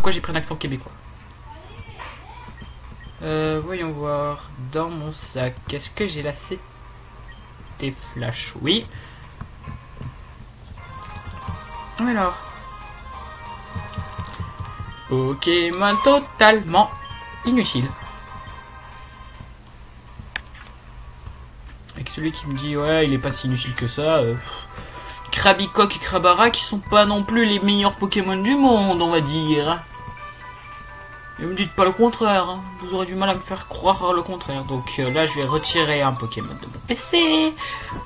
pourquoi j'ai pris un accent québécois. Voyons voir. Dans mon sac, est-ce que j'ai là? C'était flash, oui. Alors. Pokémon totalement inutile. Avec celui qui me dit ouais il est pas si inutile que ça. Krabicock et Krabara qui sont pas non plus les meilleurs Pokémon du monde on va dire. Et me dites pas le contraire, hein. Vous aurez du mal à me faire croire le contraire. Donc là je vais retirer un Pokémon de mon PC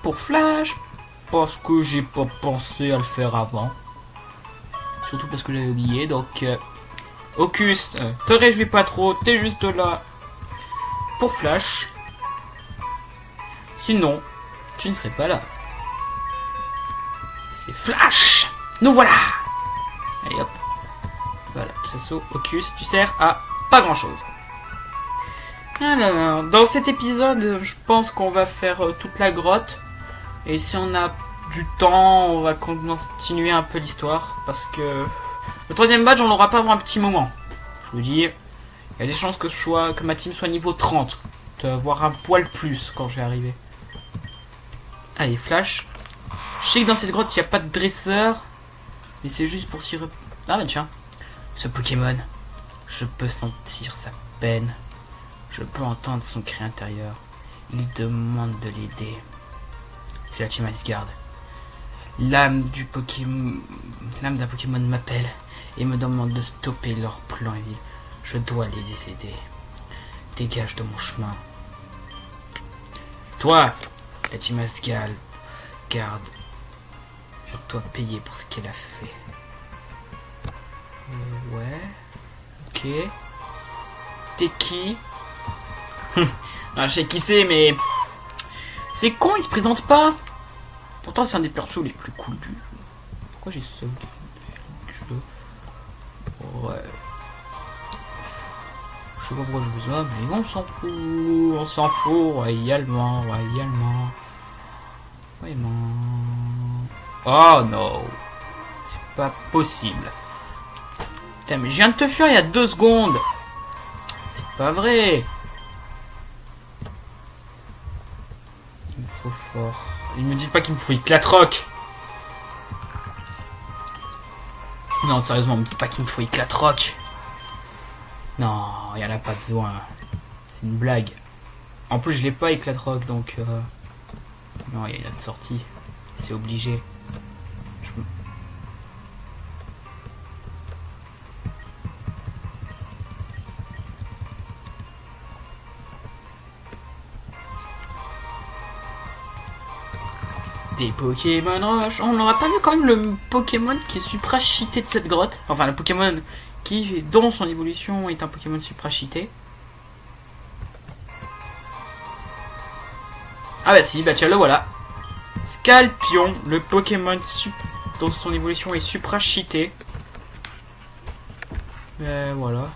pour Flash. Parce que j'ai pas pensé à le faire avant. Surtout parce que j'avais oublié donc... Ocus, te réjouis pas trop, t'es juste là pour Flash. Sinon, tu ne serais pas là. C'est Flash. Nous voilà. Allez hop. Voilà, Sasso, Ocus, tu sers à pas grand chose. Alors, dans cet épisode, je pense qu'on va faire toute la grotte. Et si on a du temps, on va continuer un peu l'histoire. Parce que le troisième badge, on l'aura pas avant un petit moment. Je vous dis, il y a des chances que ma team soit niveau 30. Voire un poil plus quand je vais arriver. Allez, Flash. Je sais que dans cette grotte, il n'y a pas de dresseur. Mais c'est juste pour s'y Ah bah tiens. Ce Pokémon. Je peux sentir sa peine. Je peux entendre son cri intérieur. Il demande de l'aider. C'est la team Iceguard. L'âme d'un Pokémon m'appelle et me demande de stopper leur plan évil. Je dois les aider. Dégage de mon chemin. Toi, la team Iceguard, garde. Je dois payer pour ce qu'elle a fait. Ouais. Ok. T'es qui? Ah, je sais qui c'est, mais... C'est con, il se présente pas. Pourtant, c'est un des persos les plus cool du jeu. Pourquoi j'ai ce jeu? Ouais. Je sais pas pourquoi je vous vois, mais on s'en fout. On s'en fout, royalement, royalement. Royalement. Oh non. C'est pas possible. Putain, mais je viens de te fuir il y a 2 secondes. C'est pas vrai. Il me faut fort. Il me dit pas qu'il me faut éclatroc. Non, sérieusement, me dit pas qu'il me faut éclatroc. Non, il y en a pas besoin. C'est une blague. En plus, je l'ai pas éclatroc, donc... Non, il y a une autre sortie. C'est obligé. Des Pokémon Rush. On n'aura pas vu quand même le Pokémon qui est supra cheaté de cette grotte. Enfin, le Pokémon dont son évolution est un Pokémon supra cheaté. Ah bah si, bah tiens, le voilà. Scalpion, le Pokémon dont son évolution est supra cheaté. Voilà.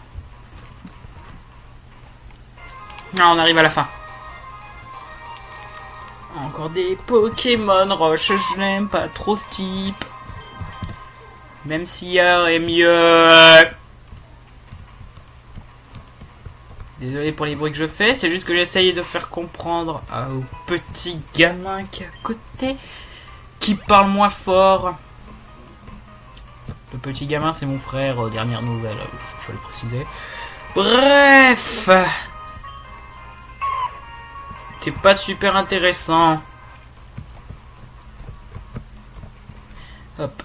Ah, on arrive à la fin. Encore des Pokémon Roche, je n'aime pas trop ce type. Même s'il y aurait mieux. Désolé pour les bruits que je fais, c'est juste que j'essaye de faire comprendre au petit gamin qui est à côté, qui parle moins fort. Le petit gamin c'est mon frère, dernière nouvelle, je vais le préciser. Bref. C'est pas super intéressant. Hop.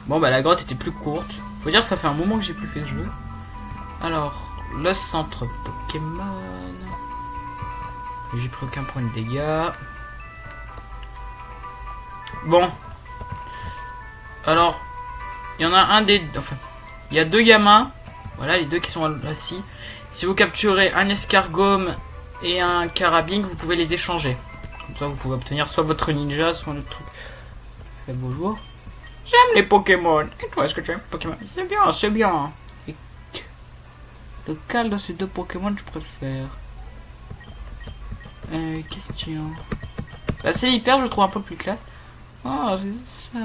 Bon bah la grotte était plus courte. Faut dire que ça fait un moment que j'ai plus fait ce jeu. Alors, le centre Pokémon. J'ai pris aucun point de dégâts. Bon. Alors, il y en a un des... Enfin, il y a 2 gamins. Voilà, les 2 qui sont assis. Si vous capturez un escargome et un carabine, vous pouvez les échanger. Comme ça, vous pouvez obtenir soit votre ninja, soit un autre truc. Bonjour. J'aime les Pokémon. Et toi, est-ce que tu aimes les Pokémon? C'est bien, c'est bien. Et lequel de ces 2 Pokémon tu préfères? Question. Bah, c'est l'hyper, je trouve un peu plus classe. Oh, c'est ça.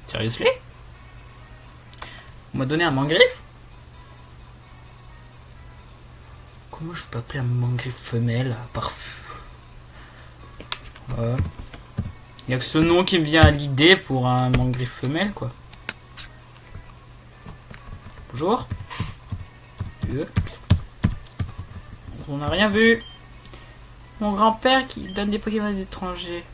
Seriously? On m'a donné un mangriffe? Comment je peux appeler un mangriffe femelle à part... Il n'y a que ce nom qui me vient à l'idée pour un mangriffe femelle, quoi. Bonjour. On n'a rien vu. Mon grand-père qui donne des Pokémon aux étrangers.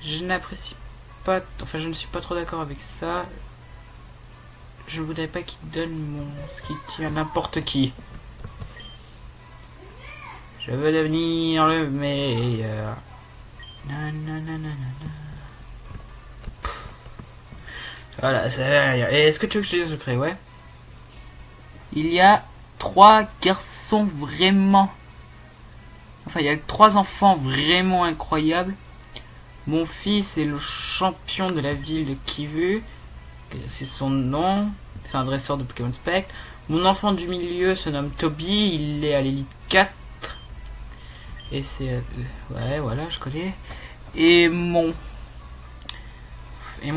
Je n'apprécie pas... Enfin, je ne suis pas trop d'accord avec ça. Je ne voudrais pas qu'il donne mon Skitty à n'importe qui. Je veux devenir le meilleur. Voilà, ça veut rien. Et est-ce que tu veux que je te dise le secret? Ouais. Il y a 3 garçons vraiment... Enfin, il y a 3 enfants vraiment incroyables. Mon fils est le champion de la ville de Kivu. C'est son nom. C'est un dresseur de Pokémon Spectre. Mon enfant du milieu se nomme Toby. Il est à l'élite 4. Et c'est... Ouais, voilà, je connais. Et mon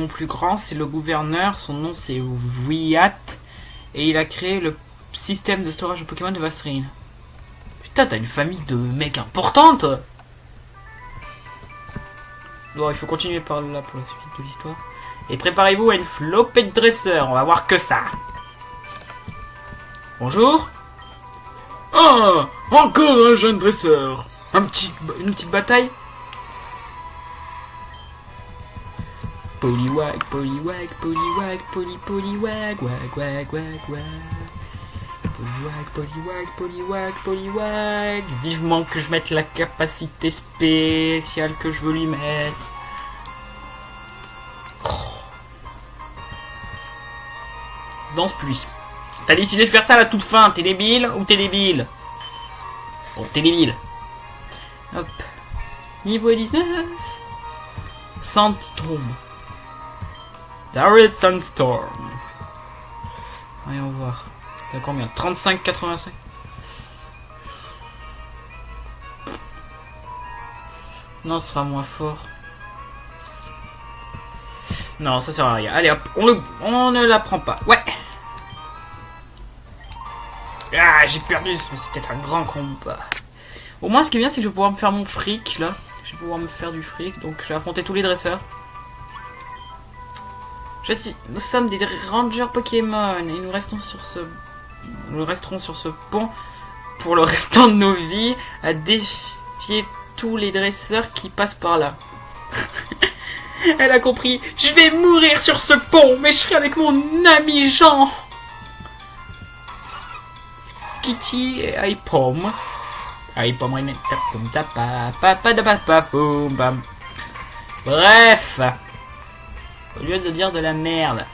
plus grand, c'est le gouverneur. Son nom, c'est Wyatt. Et il a créé le système de storage de Pokémon de Vaseline. Putain, t'as une famille de mecs importante. Bon, il faut continuer par là pour la suite de l'histoire. Et préparez-vous à une flopée de dresseurs. On va voir que ça. Bonjour. Ah, encore un jeune dresseur. Une petite bataille. Poliwag, poliwag, poliwag, poliwag, wag, wag, wag, wag. Poliwag, poliwag, poliwag, poliwag. Vivement que je mette la capacité spéciale que je veux lui mettre. Oh. Danse pluie. T'as décidé de faire ça à la toute fin. T'es débile ou t'es débile? Bon, t'es débile. Hop. Niveau 19. Sandstorm. Direct Sandstorm. Voyons voir. T'as combien? 35,85. Non, ce sera moins fort. Non, ça sert à rien. Allez hop, on ne la prend pas. Ouais. Ah, j'ai perdu, mais c'était un grand combat. Au moins, ce qui est bien, c'est que je vais pouvoir me faire mon fric, là. Je vais pouvoir me faire du fric, donc je vais affronter tous les dresseurs. Nous sommes des rangers Pokémon, et nous resterons sur ce pont pour le restant de nos vies, à défier tous les dresseurs qui passent par là. Elle a compris. Je vais mourir sur ce pont, mais je serai avec mon ami Jean. Kitty et Ipom. Bref. Au lieu de dire de la merde.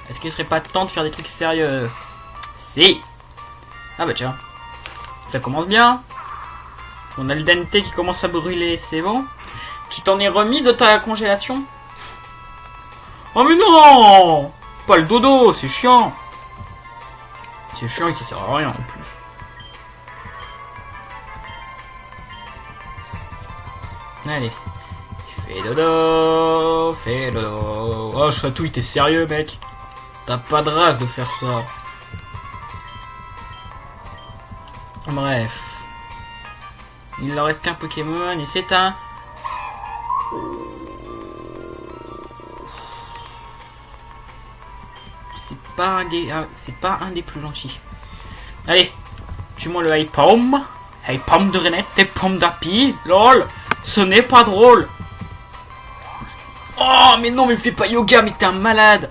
Est-ce qu'il serait pas temps de faire des trucs sérieux? Si. Ah bah tiens. Ça commence bien. On a le dente qui commence à brûler, c'est bon? Tu t'en es remis de ta congélation? Oh mais non! Pas le dodo, c'est chiant. C'est chiant et ça sert à rien en plus. Allez. Fais dodo, fais dodo. Oh Chatouille, t'es sérieux mec? T'as pas de race de faire ça. Bref. Il leur reste qu'un Pokémon et c'est un... C'est pas un des plus gentils. Allez, tue-moi le Ipom. Ipom de Renette, Ipom d'Api. LOL, ce n'est pas drôle. Oh, mais non, mais fais pas yoga, mais t'es un malade.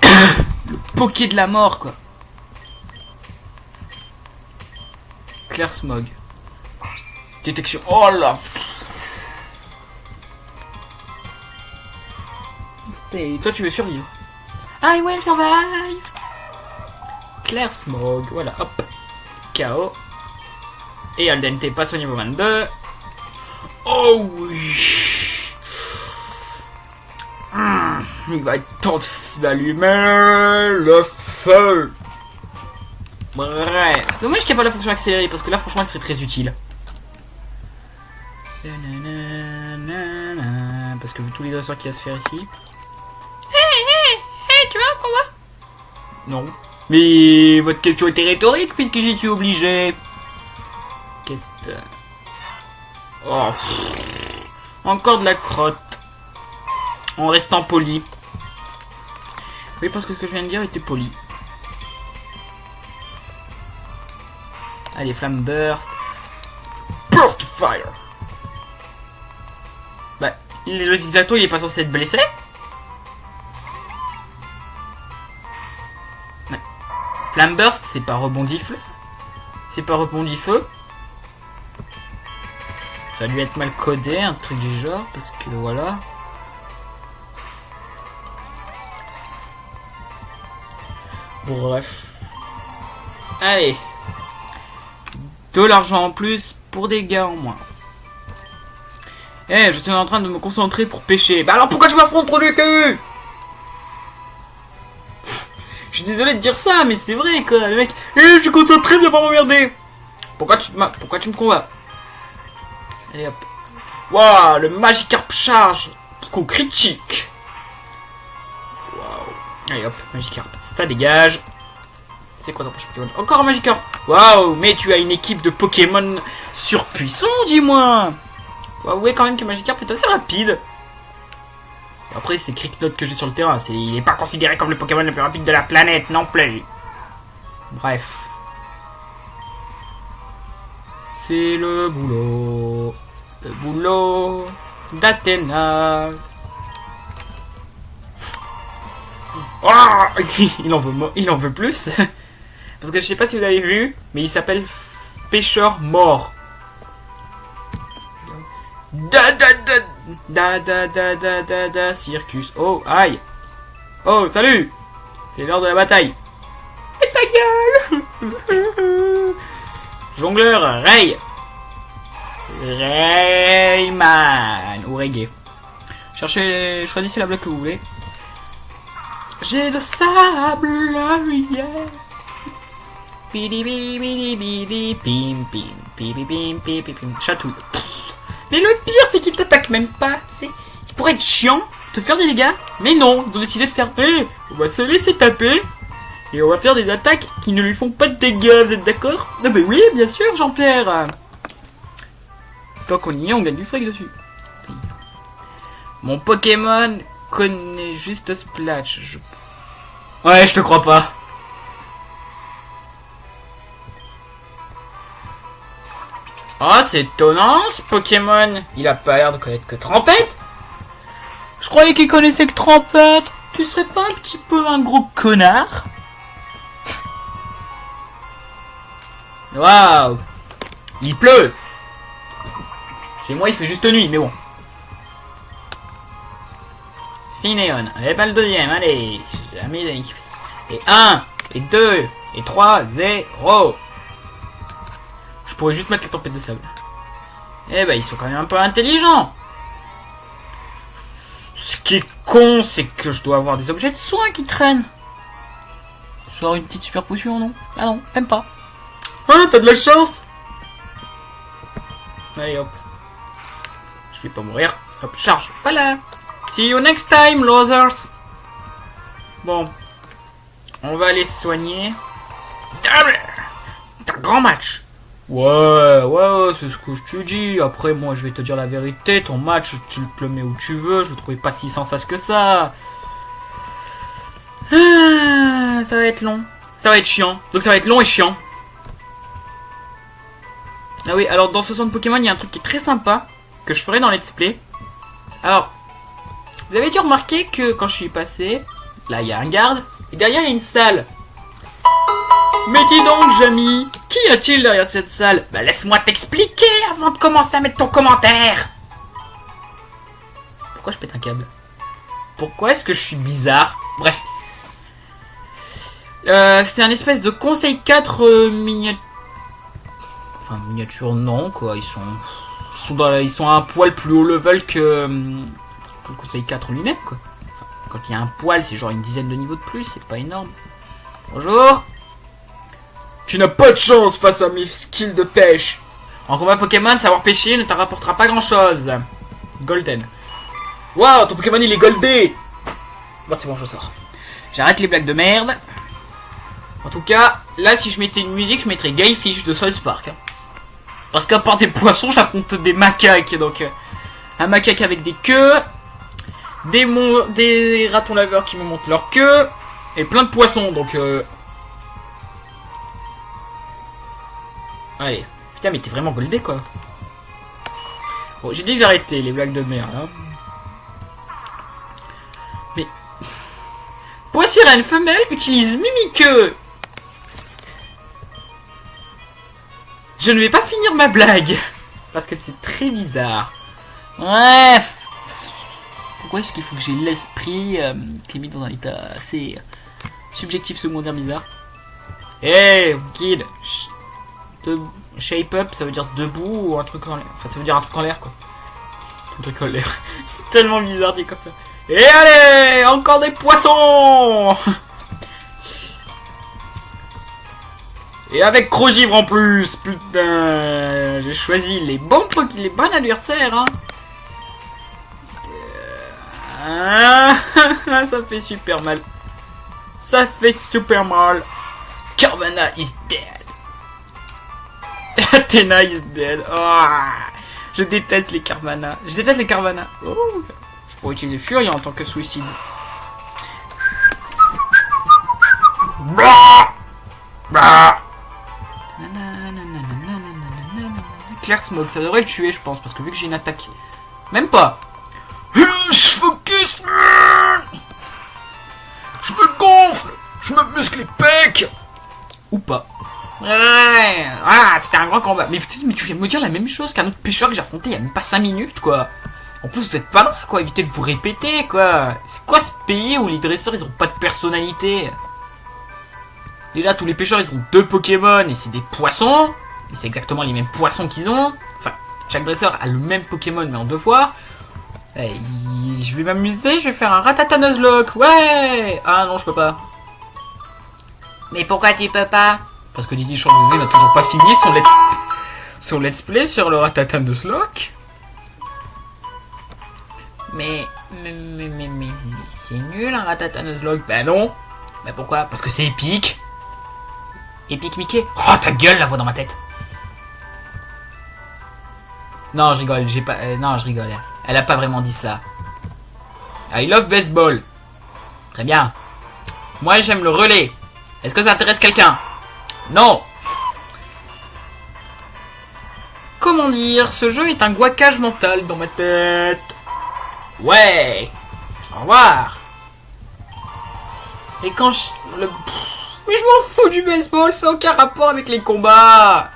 Le Poké de la mort, quoi. Claire Smog. Détection. Oh là. Et toi, tu veux survivre. I will survive. Claire Smog. Voilà, hop. KO. Et Aldente passe au niveau 22. Oh oui. Il va être temps d'allumer le feu. Bref. Dommage qu'il n'y ait pas la fonction accélérée, parce que là, franchement, elle serait très utile. Parce que vu tous les dresseurs qu'il y a à se faire ici. Hé, tu veux un combat? Non. Mais votre question était rhétorique puisque j'y suis obligé. Qu'est-ce que... Oh, encore de la crotte. En restant poli. Oui, parce que ce que je viens de dire était poli. Allez, flamme burst. Burst fire. Bah, le Zigzato, il est pas censé être blessé. Ouais. Flamme burst, c'est pas rebondi feu. C'est pas rebondi feu. Ça a dû être mal codé, un truc du genre, parce que voilà. Bref. Allez. De l'argent en plus pour des gars en moins. Eh, je suis en train de me concentrer pour pêcher. Bah alors pourquoi tu m'affrontes trop du cul? Je suis désolé de dire ça, mais c'est vrai quoi, le mec. Eh, je suis concentré, viens pas m'emmerder. Pourquoi tu me combats? Allez hop. Waouh, le Magikarp charge. Coup critique. Waouh. Allez hop, Magikarp. Ça dégage. C'est quoi ton prochain Pokémon? Encore un Magikarp. Waouh, mais tu as une équipe de Pokémon surpuissants, dis-moi. Faut avouer quand même que Magikarp est assez rapide. Après, c'est Cricknote que j'ai sur le terrain. Il n'est pas considéré comme le Pokémon le plus rapide de la planète non plus. Bref. C'est le boulot. Le boulot d'Athéna. Oh, il en veut plus. Parce que je sais pas si vous avez vu, mais il s'appelle Pêcheur Mort. Circus. Oh, aïe. Oh, salut. C'est l'heure de la bataille. Et ta gueule. Jongleur, Ray. Rayman. Ou Reggae. Choisissez la blague que vous voulez. J'ai de sable, yeah. Bidi bidi bidi bidi pim pim bidi pim pim pim. Chatouille. Mais le pire c'est qu'il t'attaque même pas. Il pourrait être chiant, te faire des dégâts, mais non, ils ont décidé de faire. On va se laisser taper et on va faire des attaques qui ne lui font pas de dégâts. Vous êtes d'accord? Ah bah oui, bien sûr, Jean-Pierre. Tant qu'on y est, on gagne du fric dessus. Mon Pokémon connaît juste Splash. Ouais, je te crois pas. Oh, c'est étonnant ce Pokémon. Il a pas l'air de connaître que Trompette. Je croyais qu'il connaissait que Trompette. Tu serais pas un petit peu un gros connard? Waouh. Il pleut. Chez moi, il fait juste nuit, mais bon. Finéon, allez pas le deuxième, allez, jamais. Et 1, et 2, et 3, 0. Je pourrais juste mettre la tempête de sable. Eh ben, ils sont quand même un peu intelligents. Ce qui est con, c'est que je dois avoir des objets de soins qui traînent. Genre une petite super potion, non? Ah non, même pas. Ah, t'as de la chance. Allez, hop. Je vais pas mourir. Hop, charge. Voilà. See you next time, losers. Bon. On va aller se soigner. T'as un grand match. Ouais, c'est ce que je te dis. Après, moi, je vais te dire la vérité. Ton match, tu le mets où tu veux. Je le trouvais pas si sans sas que ça. Ah, ça va être long. Ça va être chiant. Donc ça va être long et chiant. Ah oui, alors dans ce centre Pokémon, il y a un truc qui est très sympa. Que je ferai dans Let's Play. Alors... Vous avez dû remarquer que quand je suis passé, là il y a un garde, et derrière il y a une salle. Mais dis donc, Jamy, qu'y a-t-il derrière cette salle? Bah laisse-moi t'expliquer avant de commencer à mettre ton commentaire. Pourquoi je pète un câble? Pourquoi est-ce que je suis bizarre? Bref. C'est un espèce de conseil 4 miniature. Enfin, miniature non, quoi. Ils sont à un poil plus haut level que le conseil 4 lui-même, quoi. Enfin, quand il y a un poil, c'est genre une dizaine de niveaux de plus, c'est pas énorme. Bonjour. Tu n'as pas de chance face à mes skills de pêche. En combat Pokémon, savoir pêcher ne t'en rapportera pas grand-chose. Golden. Waouh, ton Pokémon il est goldé. Bon, c'est bon, je sors. J'arrête les blagues de merde. En tout cas, là, si je mettais une musique, je mettrais Guyfish de South Park. Hein. Parce qu'à part des poissons, j'affronte des macaques. Donc, un macaque avec des queues, des ratons laveurs qui me montent leur queue, et plein de poissons. Donc, allez. Putain, mais t'es vraiment goldé, quoi. Bon, j'ai dit que j'arrêtais les blagues de merde. Hein. Mais... Poissirène femelle utilise Mimiqueux. Je ne vais pas finir ma blague. Parce que c'est très bizarre. Bref. Pourquoi est-ce qu'il faut que j'ai l'esprit qui est mis dans un état assez subjectif secondaire bizarre. Hey, kid. Shape up, ça veut dire debout ou un truc en l'air. Enfin, ça veut dire un truc en l'air, quoi. Un truc en l'air. C'est tellement bizarre dit comme ça. Et allez, encore des poissons. Et avec Crogivre en plus, putain. J'ai choisi les bons adversaires, hein. Ça fait super mal. Ça fait super mal. Carvanha is dead. Athena is dead. Oh, je déteste les Carvanha. Je déteste les Carvanha. Oh, je pourrais utiliser Fury en tant que suicide. Claire Smoke, ça devrait le tuer, je pense, parce que vu que j'ai une attaque. Même pas. Je focus. Je me gonfle. Je me muscle les pecs. Ou pas. Ouais. Ah, c'était un grand combat. Mais tu viens de me dire la même chose qu'un autre pêcheur que j'ai affronté il y a même pas 5 minutes, quoi. En plus, vous êtes pas loin, quoi. Évitez de vous répéter, quoi. C'est quoi ce pays où les dresseurs, ils ont pas de personnalité? Déjà, tous les pêcheurs, ils ont 2 Pokémon et c'est des poissons. Et c'est exactement les mêmes poissons qu'ils ont. Enfin, chaque dresseur a le même Pokémon, mais en 2 fois. Et je vais m'amuser, je vais faire un Rattata Nuzlocke. Ouais. Ah non, je peux pas. Mais pourquoi tu peux pas? Parce que Didi Changeouvrier n'a toujours pas fini son let's play sur le Rattata Nuzlocke. Mais c'est nul un Rattata Nuzlocke. Bah non. Mais pourquoi? Parce que c'est épique. Épique Mickey. Oh ta gueule, la voix dans ma tête. Non, je rigole, j'ai pas... non, je rigole. Elle a pas vraiment dit ça. I love baseball. Très bien. Moi, j'aime le relais. Est-ce que ça intéresse quelqu'un? Non. Comment dire? Ce jeu est un guacage mental dans ma tête. Ouais. Au revoir. Et quand je... Mais je m'en fous du baseball, ça n'a aucun rapport avec les combats.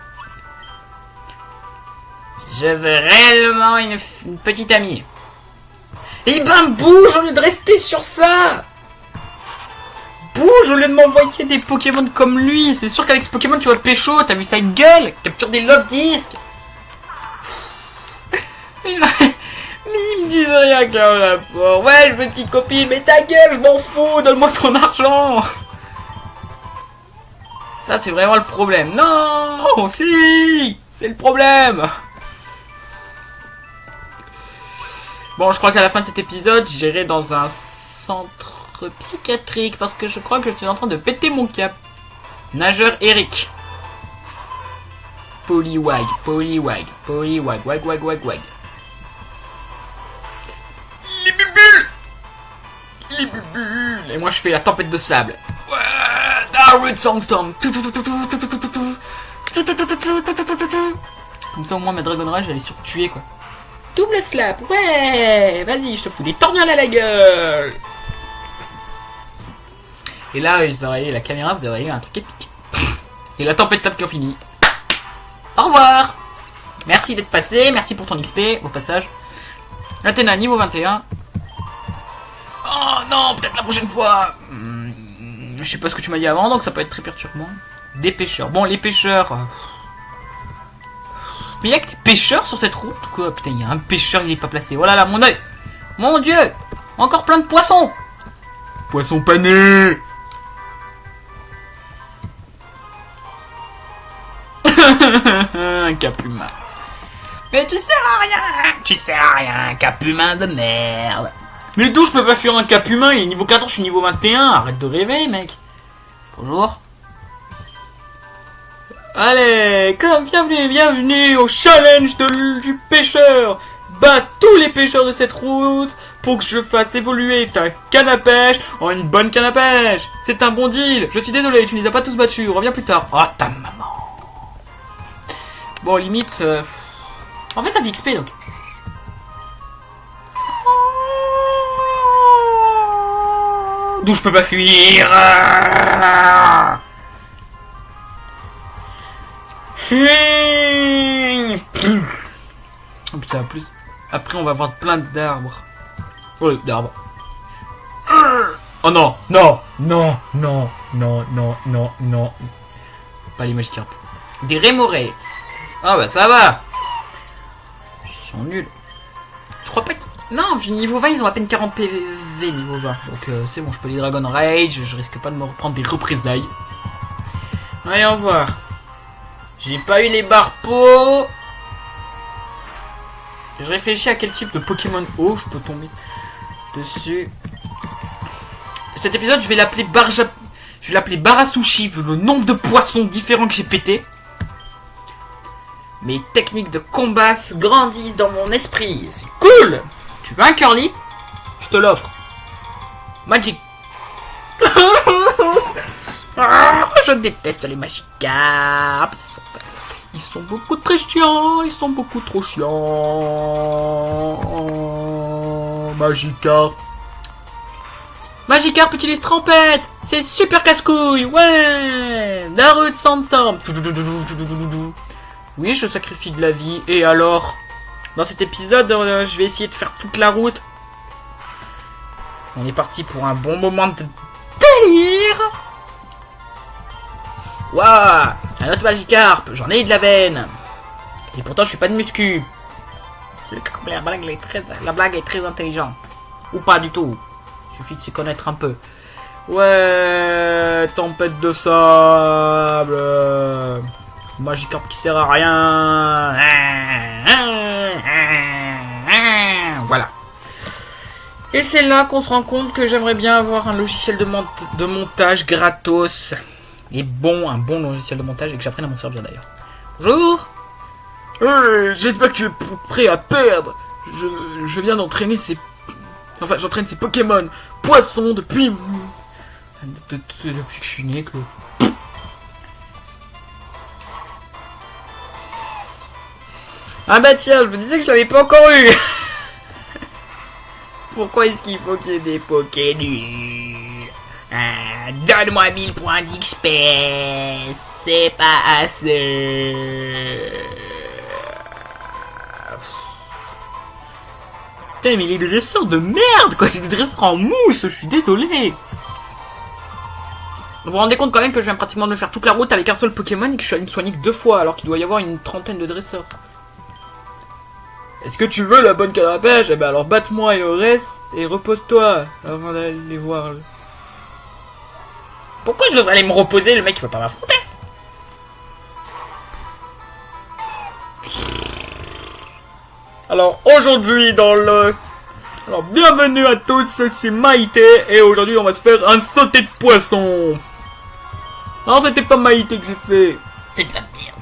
Je veux réellement une petite amie. Eh ben bouge au lieu de rester sur ça. Bouge au lieu de m'envoyer des Pokémon comme lui. C'est sûr qu'avec ce Pokémon tu vas le pécho. T'as vu sa gueule? Capture des love disques. Mais ils me disent rien qu'un rapport. Ouais, je veux une petite copine. Mais ta gueule, je m'en fous. Donne-moi ton argent. Ça c'est vraiment le problème. Non, si, c'est le problème. Bon, je crois qu'à la fin de cet épisode, j'irai dans un centre psychiatrique parce que je crois que je suis en train de péter mon cap. Nageur Eric. Poliwag, wag. Les bulles. Et moi je fais la tempête de sable. Root Songstorm. Comme ça au moins ma Dragon Rage elle est sûre de tuer quoi. Double slap, ouais. Vas-y, je te fous des tornades à la gueule. Et là, vous aurez la caméra, vous aurez eu un truc épique. Et la tempête de sable qui en finit. Au revoir. Merci d'être passé, merci pour ton XP au passage. Athena niveau 21. Oh non, peut-être la prochaine fois. Je sais pas ce que tu m'as dit avant, donc ça peut être très perturbant. Des pêcheurs. Bon, les pêcheurs... Mais il y a que des pêcheurs sur cette route, quoi. Putain, il y a un pêcheur, il est pas placé. Oh là là, mon oeil. Mon dieu. Encore plein de poissons. Poissons panés. Un Capuma. Mais tu sers à rien. Tu sers à rien, cap humain de merde. Mais d'où je peux pas fuir un cap humain? Il est niveau 14, je suis niveau 21. Arrête de rêver, mec. Bonjour. Allez, bienvenue au challenge du pêcheur. Bats tous les pêcheurs de cette route pour que je fasse évoluer ta canne à pêche en une bonne canne à pêche. C'est un bon deal. Je suis désolé, tu ne les as pas tous battus. Reviens plus tard. Oh, ta maman. Bon, limite... En fait, ça fait XP, donc. D'où je peux pas fuir. Oh putain, plus... Après, on va avoir plein d'arbres. Oui, d'arbres. Oh non, non, non, non, non, non, non, non. Pas les Magikarp. Des Rémorés. Ah bah ça va. Ils sont nuls. Je crois pas que... Non, vu niveau 20, ils ont à peine 40 PV niveau 20. Donc c'est bon, je peux les Dragon Rage. Je risque pas de me reprendre des représailles. Voyons voir. J'ai pas eu les barpeaux. Je réfléchis à quel type de Pokémon eau je peux tomber dessus. Cet épisode, je vais l'appeler Barasushi, vu le nombre de poissons différents que j'ai pété. Mes techniques de combat se grandissent dans mon esprit. C'est cool. Tu veux un Curly? Je te l'offre. Magic. Je déteste les Magikarp. Ils sont beaucoup très chiants. Ils sont beaucoup trop chiants. Magikarp. Magikarp utilise Trompette. C'est super casse-couille. Ouais. Naruto Sandstorm. Oui, je sacrifie de la vie. Et alors? Dans cet épisode, je vais essayer de faire toute la route. On est parti pour un bon moment de délire. Waouh, un autre Magikarp, j'en ai de la veine. Et pourtant je suis pas de muscu. La blague est très intelligente. Ou pas du tout. Il suffit de s'y connaître un peu. Ouais, tempête de sable. Magikarp qui sert à rien. Voilà. Et c'est là qu'on se rend compte que j'aimerais bien avoir un logiciel de montage gratos. Et un bon logiciel de montage et que j'apprenne à m'en servir d'ailleurs. Bonjour. J'espère que tu es prêt à perdre. Je viens d'entraîner Enfin, j'entraîne ces Pokémon poissons depuis que je suis né, Claude. Ah bah tiens, je me disais que je l'avais pas encore eu. Pourquoi est-ce qu'il faut qu'il y ait des Pokénus? Donne-moi 1000 points d'XP. C'est pas assez. Putain, mais les dresseurs de merde, quoi. C'est des dresseurs en mousse, je suis désolé. Vous vous rendez compte quand même que je viens pratiquement de faire toute la route avec un seul Pokémon et que je suis allé me soigner que 2 fois alors qu'il doit y avoir une trentaine de dresseurs. Est-ce que tu veux la bonne canne à pêche? Eh ben alors batte-moi et le reste et repose-toi avant d'aller les voir. Pourquoi je devrais aller me reposer? Le mec il va pas m'affronter. Alors aujourd'hui Alors bienvenue à tous, c'est Maïté et aujourd'hui on va se faire un sauté de poisson. Non, c'était pas Maïté que j'ai fait. C'est de la merde.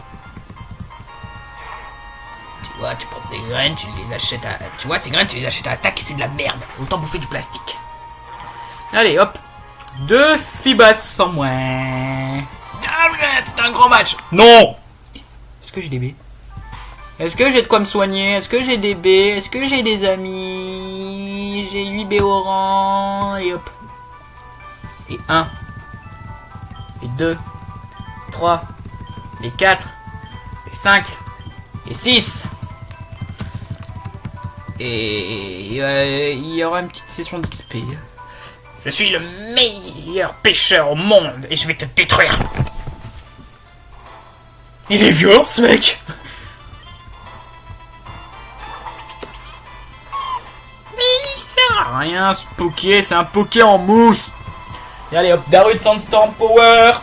Tu vois, tu prends ces graines, tu les achètes à... Tu vois, ces graines, tu les achètes à attaque et c'est de la merde. Autant bouffer du plastique. Allez, hop. 2 Fibas en moins. Arrête, c'est un grand match. Non. Est-ce que j'ai des baies? Est-ce que j'ai de quoi me soigner? Est-ce que j'ai des baies? Est-ce que j'ai des amis? J'ai 8 baies au rang. Et hop. Et 1. Et 2. 3. Et 4. Et 5. Et 6. Et il y aura une petite session d'XP. Je suis le meilleur pêcheur au monde et je vais te détruire. Il est violent ce mec. Mais il sert à Rien ce Poké, c'est un Poké en mousse. Et allez hop, Naruto Sandstorm Power.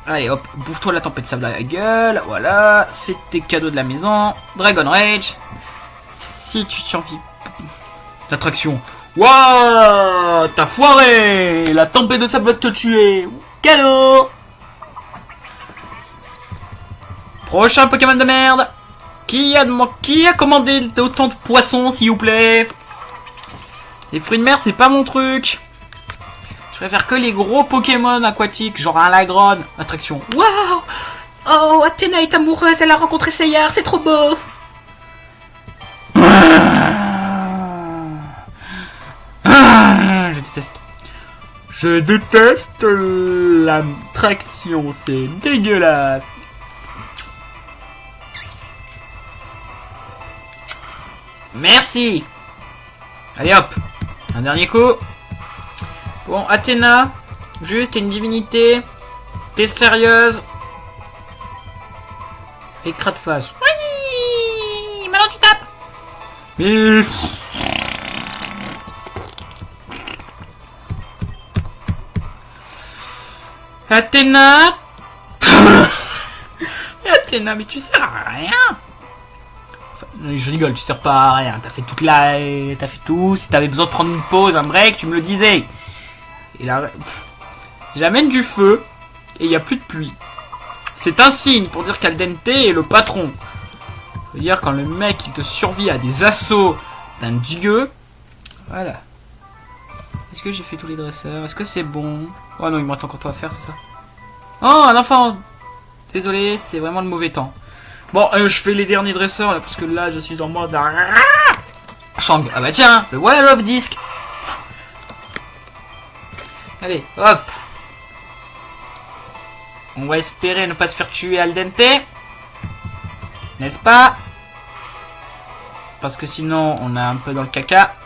Allez hop, bouffe-toi la tempête de sable à la gueule. Voilà, c'est tes cadeaux de la maison. Dragon Rage. Si tu survis. L'attraction. Waouh, t'as foiré. La tempête de sable va te tuer. Cadeau. Prochain Pokémon de merde. Qui a commandé autant de poissons, s'il vous plaît? Les fruits de mer, c'est pas mon truc. Je préfère que les gros Pokémon aquatiques, genre un Lagron. Attraction. Waouh! Oh, Athéna est amoureuse, elle a rencontré Seyar, c'est trop beau! Je déteste. Je déteste l'attraction, c'est dégueulasse. Merci. Allez hop, un dernier coup. Bon, Athéna, juste, t'es une divinité. T'es sérieuse. Écrat de face. Oui! Maintenant tu tapes! Mais... Athéna. Athéna, mais tu sers à rien. Enfin, je rigole, tu sers pas à rien. T'as fait toute la... T'as fait tout. Si t'avais besoin de prendre une pause, un break, tu me le disais. Et là... J'amène du feu. Et il n'y a plus de pluie. C'est un signe pour dire qu'Aldente est le patron. Faut dire quand le mec il te survit à des assauts d'un dieu. Voilà. Est-ce que j'ai fait tous les dresseurs? Est-ce que c'est bon? Oh non, il me reste encore tout à faire, c'est ça? Oh, un enfant! Désolé, c'est vraiment le mauvais temps. Bon, je fais les derniers dresseurs là, parce que là, je suis en mode... Shang. Ah bah tiens, le Wall of Disc. Allez, hop. On va espérer ne pas se faire tuer al dente. N'est-ce pas? Parce que sinon, on est un peu dans le caca.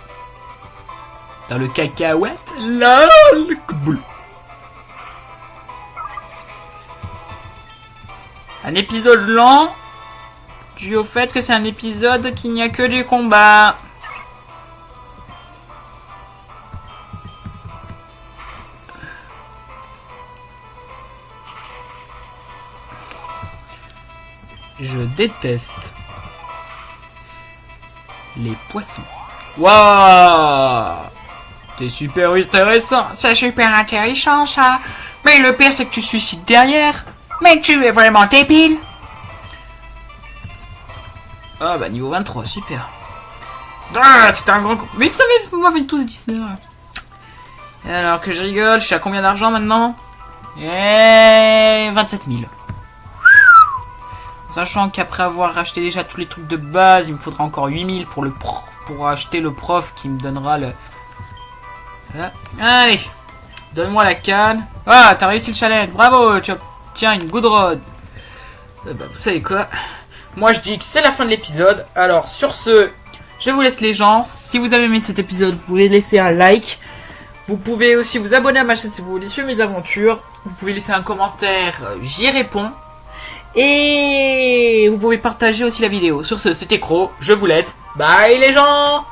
Dans le cacahuète. Là, le coup de boule. Un épisode lent, dû au fait que c'est un épisode qui n'y a que du combat. Je déteste les poissons. Waouh! T'es super intéressant. C'est super intéressant ça. Mais le pire c'est que tu suicides derrière. Mais tu es vraiment débile. Ah bah niveau 23, super. Ah, c'était un grand coup. Mais vous savez, vous m'avez tous dit ça. Alors que je rigole, je suis à combien d'argent maintenant? Et 27 000. Sachant qu'après avoir racheté déjà tous les trucs de base, il me faudra encore 8000 pour acheter le prof qui me donnera le... Voilà. Allez, donne-moi la canne. Ah, t'as réussi le challenge, bravo, tu obtiens une good road. Bah, vous savez quoi? Moi je dis que c'est la fin de l'épisode. Alors sur ce, je vous laisse les gens. Si vous avez aimé cet épisode, vous pouvez laisser un like. Vous pouvez aussi vous abonner à ma chaîne si vous voulez suivre mes aventures. Vous pouvez laisser un commentaire, j'y réponds. Et vous pouvez partager aussi la vidéo. Sur ce, c'était Cro, je vous laisse. Bye les gens!